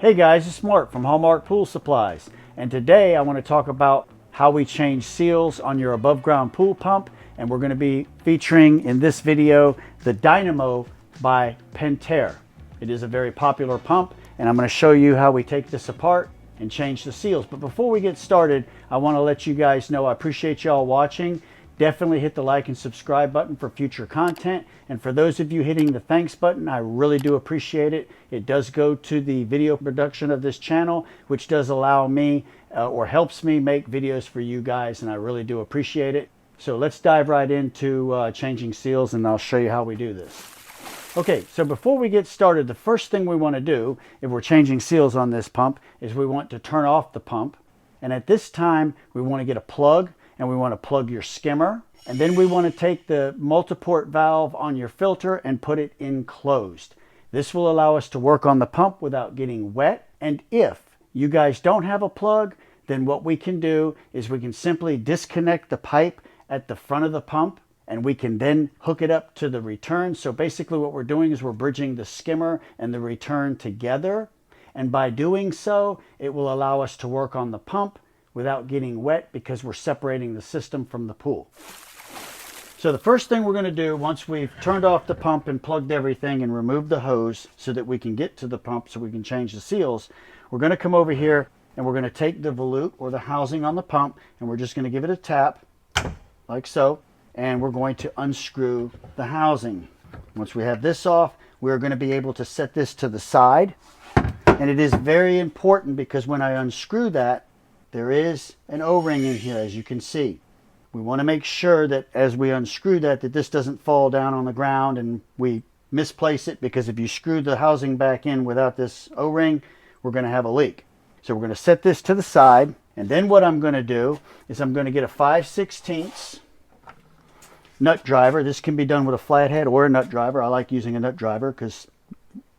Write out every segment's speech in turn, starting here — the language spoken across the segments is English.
Hey guys, it's Mark from Hallmark Pool Supplies, and today I want to talk about how we change seals on your above ground pool pump, and we're going to be featuring in this video the Dynamo by Pentair. It is a very popular pump, and I'm going to show you how we take this apart and change the seals. But before we get started, I want to let you guys know I appreciate y'all watching. Definitely hit the like and subscribe button for future content. And for those of you hitting the thanks button, I really do appreciate it. It does go to the video production of this channel, which does allow me or helps me make videos for you guys, and I really do appreciate it. So let's dive right into changing seals, and I'll show you how we do this. Okay, so before we get started, the first thing we want to do if we're changing seals on this pump is we want to turn off the pump. And at this time, we want to get a plug, and we want to plug your skimmer. And then we want to take the multi-port valve on your filter and put it in closed. This will allow us to work on the pump without getting wet. And if you guys don't have a plug, then what we can do is we can simply disconnect the pipe at the front of the pump, and we can then hook it up to the return. So basically what we're doing is we're bridging the skimmer and the return together. And by doing so, it will allow us to work on the pump without getting wet because we're separating the system from the pool. So the first thing we're going to do once we've turned off the pump and plugged everything and removed the hose so that we can get to the pump so we can change the seals, we're going to come over here and we're going to take the volute or the housing on the pump, and we're just going to give it a tap like so, and we're going to unscrew the housing. Once we have this off, we're going to be able to set this to the side. And it is very important because when I unscrew that, there is an O-ring in here, as you can see. We want to make sure that as we unscrew that this doesn't fall down on the ground and we misplace it, because if you screw the housing back in without this O-ring, we're going to have a leak. So we're going to set this to the side, and then what I'm going to do is I'm going to get a 5/16 nut driver. This can be done with a flathead or a nut driver. I like using a nut driver because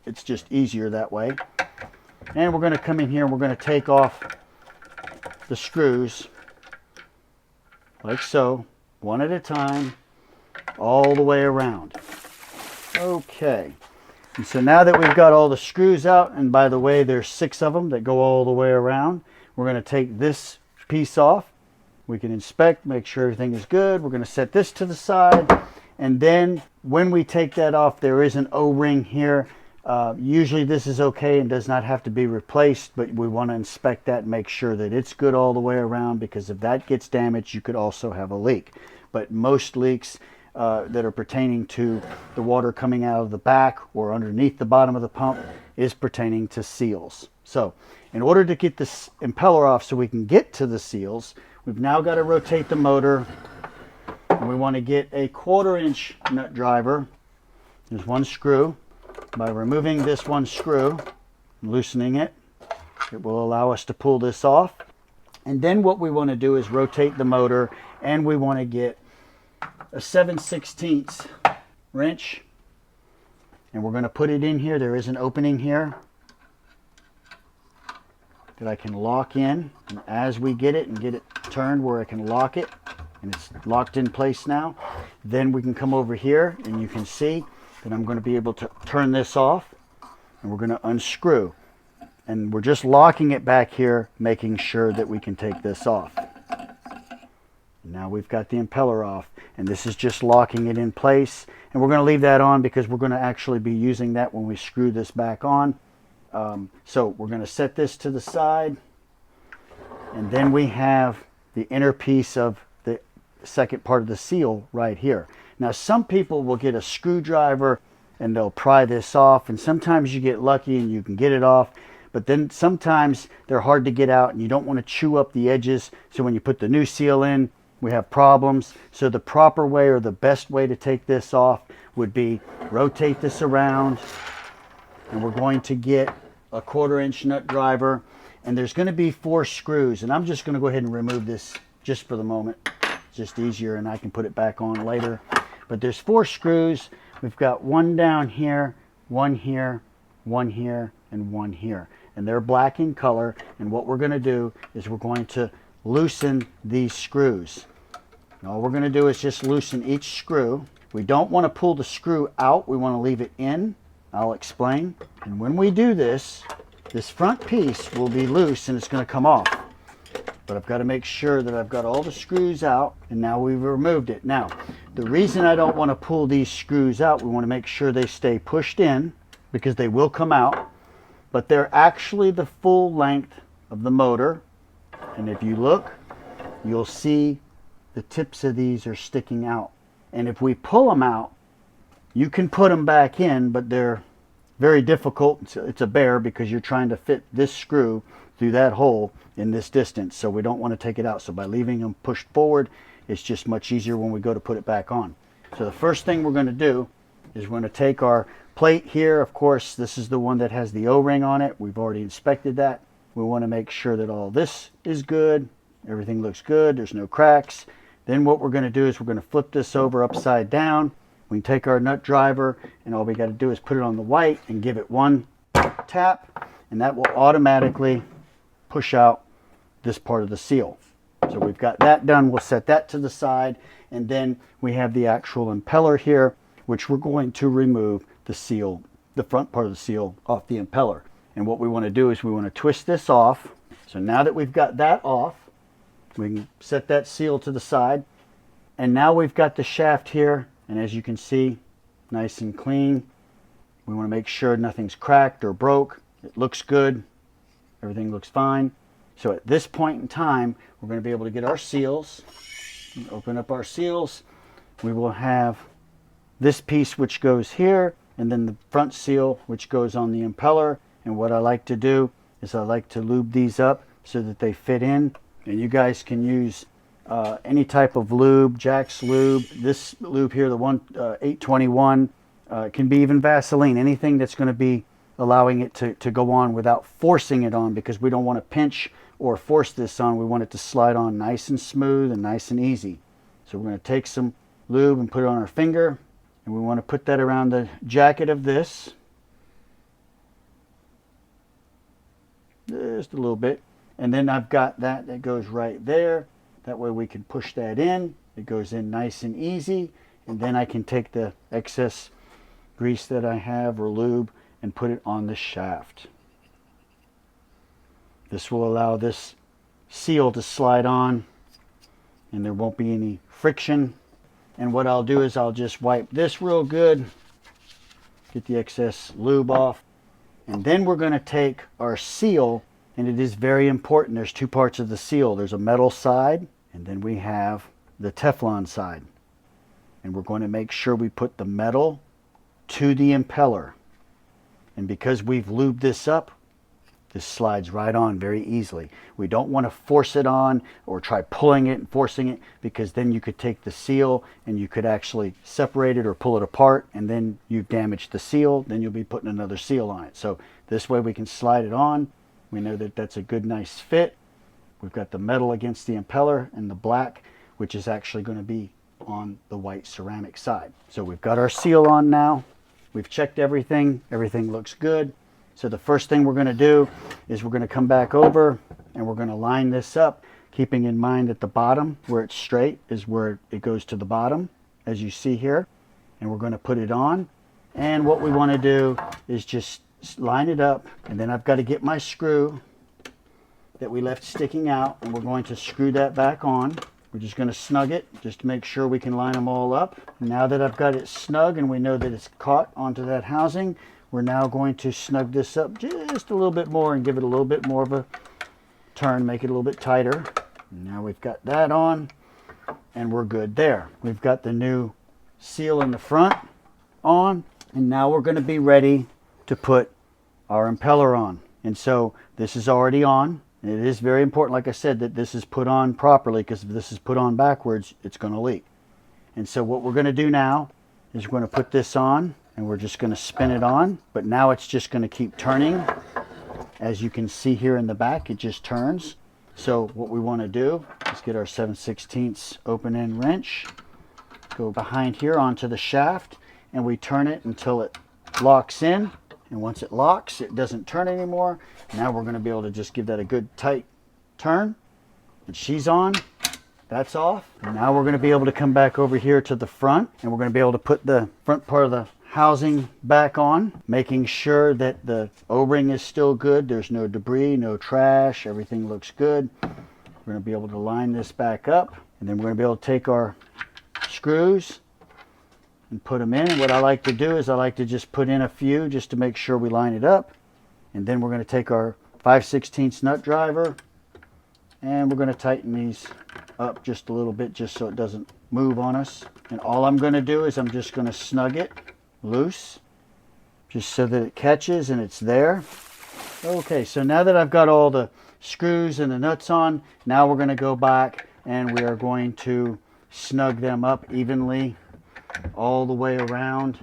it's just easier that way. And we're going to come in here and we're going to take off the screws like so, one at a time, all the way around. Okay, and so now that we've got all the screws out, and by the way there's 6 of them that go all the way around, we're going to take this piece off. We can inspect, make sure everything is good. We're going to set this to the side, and then when we take that off, there is an O-ring here. Usually this is okay and does not have to be replaced, but we want to inspect that and make sure that it's good all the way around, because if that gets damaged, you could also have a leak. But most leaks that are pertaining to the water coming out of the back or underneath the bottom of the pump is pertaining to seals. So in order to get this impeller off so we can get to the seals, we've now got to rotate the motor, and we want to get a 1/4 inch nut driver. There's one screw. By removing this one screw, loosening it, it will allow us to pull this off. And then what we want to do is rotate the motor, and we want to get a 7/16 wrench, and we're going to put it in here. There is an opening here that I can lock in, and as we get it and get it turned where I can lock it, and it's locked in place now, then we can come over here and you can see that I'm going to be able to turn this off, and we're going to unscrew, and we're just locking it back here, making sure that we can take this off. Now we've got the impeller off, and this is just locking it in place, and we're going to leave that on because we're going to actually be using that when we screw this back on. So we're going to set this to the side, and then we have the inner piece of the second part of the seal right here. Now some people will get a screwdriver and they'll pry this off, and sometimes you get lucky and you can get it off, but then sometimes they're hard to get out and you don't want to chew up the edges, so when you put the new seal in we have problems. So the proper way, or the best way to take this off, would be rotate this around, and we're going to get a 1/4 inch nut driver, and there's going to be 4 screws, and I'm just going to go ahead and remove this just for the moment. It's just easier, and I can put it back on later. But there's 4 screws. We've got one down here, one here, one here, and one here. And they're black in color. And what we're going to do is we're going to loosen these screws. And all we're going to do is just loosen each screw. We don't want to pull the screw out. We want to leave it in. I'll explain. And when we do this, This front piece will be loose and it's going to come off. But I've got to make sure that I've got all the screws out, and now we've removed it. Now, the reason I don't want to pull these screws out, we want to make sure they stay pushed in because they will come out, but they're actually the full length of the motor. And if you look, you'll see the tips of these are sticking out. And if we pull them out, you can put them back in, but they're very difficult. It's a bear because you're trying to fit this screw through that hole in this distance, so we don't want to take it out. So by leaving them pushed forward, it's just much easier when we go to put it back on. So the first thing we're going to do is we're going to take our plate here. Of course, this is the one that has the O-ring on it. We've already inspected that. We want to make sure that all this is good. Everything looks good. There's no cracks. Then what we're going to do is we're going to flip this over upside down. We can take our nut driver, and all we got to do is put it on the white and give it one tap, and that will automatically push out this part of the seal. So we've got that done. We'll set that to the side, and then we have the actual impeller here, which we're going to remove the seal, the front part of the seal off the impeller. And what we want to do is we want to twist this off. So now that we've got that off, we can set that seal to the side, and now we've got the shaft here, and as you can see, nice and clean. We want to make sure nothing's cracked or broke. It looks good. Everything looks fine. So at this point in time, we're going to be able to get our seals. Open up our seals. We will have this piece which goes here, and then the front seal which goes on the impeller. And what I like to do is I like to lube these up so that they fit in. And you guys can use any type of lube, Jack's lube. This lube here, the 821, can be even Vaseline, anything that's going to be allowing it to go on without forcing it on, because we don't want to pinch or force this on. We want it to slide on nice and smooth and nice and easy. So we're going to take some lube and put it on our finger, and we want to put that around the jacket of this. Just a little bit. And then I've got that goes right there. That way we can push that in. It goes in nice and easy. And then I can take the excess grease that I have or lube and put it on the shaft. This will allow this seal to slide on, and there won't be any friction. And what I'll do is I'll just wipe this real good, get the excess lube off, and then we're going to take our seal. And it is very important. There's two parts of the seal. There's a metal side, and then we have the Teflon side. And we're going to make sure we put the metal to the impeller. And because we've lubed this up, this slides right on very easily. We don't want to force it on or try pulling it and forcing it, because then you could take the seal and you could actually separate it or pull it apart, and then you've damaged the seal. Then you'll be putting another seal on it. So this way we can slide it on. We know that that's a good, nice fit. We've got the metal against the impeller and the black, which is actually going to be on the white ceramic side. So we've got our seal on now. We've checked everything. Everything looks good. So the first thing we're going to do is we're going to come back over and we're going to line this up, keeping in mind that the bottom, where it's straight, is where it goes to the bottom, as you see here. And we're going to put it on. And what we want to do is just line it up, and then I've got to get my screw that we left sticking out, and we're going to screw that back on. We're just going to snug it just to make sure we can line them all up. Now that I've got it snug and we know that it's caught onto that housing, we're now going to snug this up just a little bit more and give it a little bit more of a turn, make it a little bit tighter. Now we've got that on, and we're good there. We've got the new seal in the front on, and now we're going to be ready to put our impeller on. And so this is already on, and it is very important, like I said, that this is put on properly, because if this is put on backwards, it's going to leak. And so what we're going to do now is we're going to put this on, and we're just going to spin it on. But now it's just going to keep turning. As you can see here in the back, it just turns. So what we want to do is get our 7/16 open end wrench, go behind here onto the shaft, and we turn it until it locks in. And once it locks, it doesn't turn anymore. Now we're going to be able to just give that a good tight turn. And she's on. That's off. And now we're going to be able to come back over here to the front, and we're going to be able to put the front part of the housing back on, making sure that the O-ring is still good. There's no debris, no trash, everything looks good. We're going to be able to line this back up, and then we're going to be able to take our screws and put them in. And what I like to do is I like to just put in a few just to make sure we line it up. And then we're going to take our 5/16 nut driver and we're going to tighten these up just a little bit just so it doesn't move on us. And all I'm going to do is I'm just going to snug it loose just so that it catches and it's there. Okay, so now that I've got all the screws and the nuts on, now we're going to go back and we are going to snug them up evenly all the way around,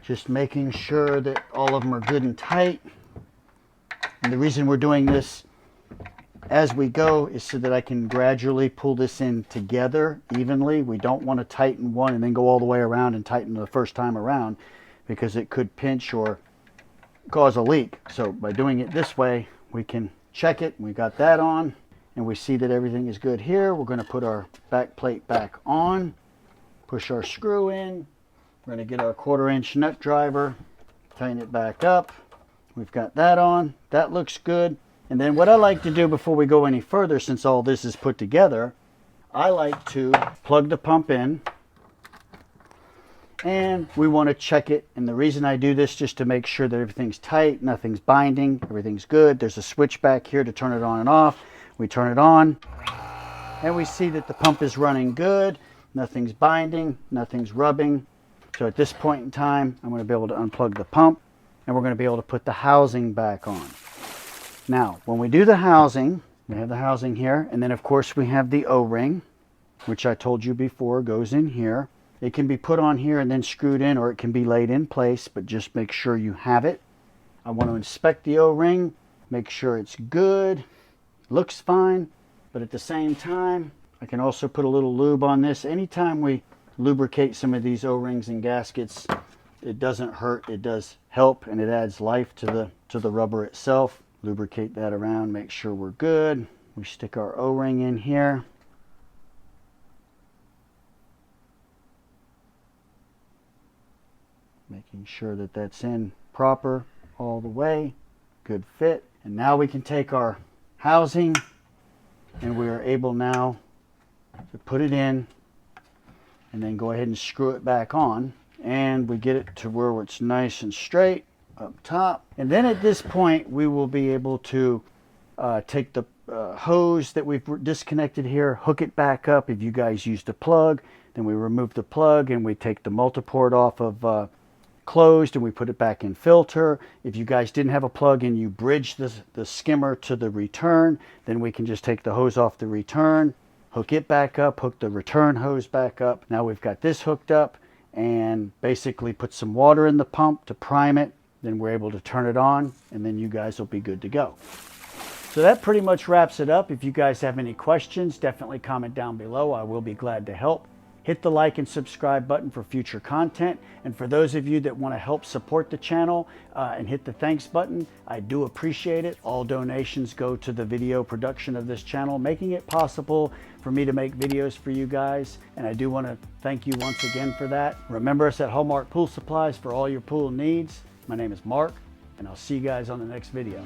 just making sure that all of them are good and tight. And the reason we're doing this as we go is so that I can gradually pull this in together evenly. We don't want to tighten one and then go all the way around and tighten the first time around, because it could pinch or cause a leak. So by doing it this way, we can check it. We got that on and we see that everything is good here. We're going to put our back plate back on, push our screw in. We're going to get our 1/4 inch nut driver, tighten it back up. We've got that on. That looks good. And then what I like to do before we go any further, since all this is put together, I like to plug the pump in and we want to check it. And the reason I do this just to make sure that everything's tight, nothing's binding, everything's good. There's a switch back here to turn it on and off. We turn it on and we see that the pump is running good. Nothing's binding, nothing's rubbing. So at this point in time, I'm going to be able to unplug the pump and we're going to be able to put the housing back on. Now, when we do the housing, we have the housing here, and then of course we have the O-ring, which I told you before goes in here. It can be put on here and then screwed in, or it can be laid in place, but just make sure you have it. I want to inspect the O-ring, make sure it's good, looks fine, but at the same time, I can also put a little lube on this. Anytime we lubricate some of these O-rings and gaskets, it doesn't hurt, it does help, and it adds life to the rubber itself. Lubricate that around, make sure we're good. We stick our O-ring in here. Making sure that that's in proper all the way. Good fit. And now we can take our housing and we are able now to put it in and then go ahead and screw it back on. And we get it to where it's nice and straight up top. And then at this point we will be able to take the hose that we've disconnected here, hook it back up. If you guys used a plug, then we remove the plug and we take the multi-port off of closed and we put it back in filter. If you guys didn't have a plug and you bridge the skimmer to the return, then we can just take the hose off the return, hook it back up, hook the return hose back up. Now we've got this hooked up and basically put some water in the pump to prime it. Then we're able to turn it on and then you guys will be good to go. So that pretty much wraps it up. If you guys have any questions, definitely comment down below. I will be glad to help. Hit the like and subscribe button for future content. And for those of you that want to help support the channel and hit the thanks button, I do appreciate it. All donations go to the video production of this channel, making it possible for me to make videos for you guys. And I do want to thank you once again for that. Remember us at Hallmark Pool Supplies for all your pool needs. My name is Mark, and I'll see you guys on the next video.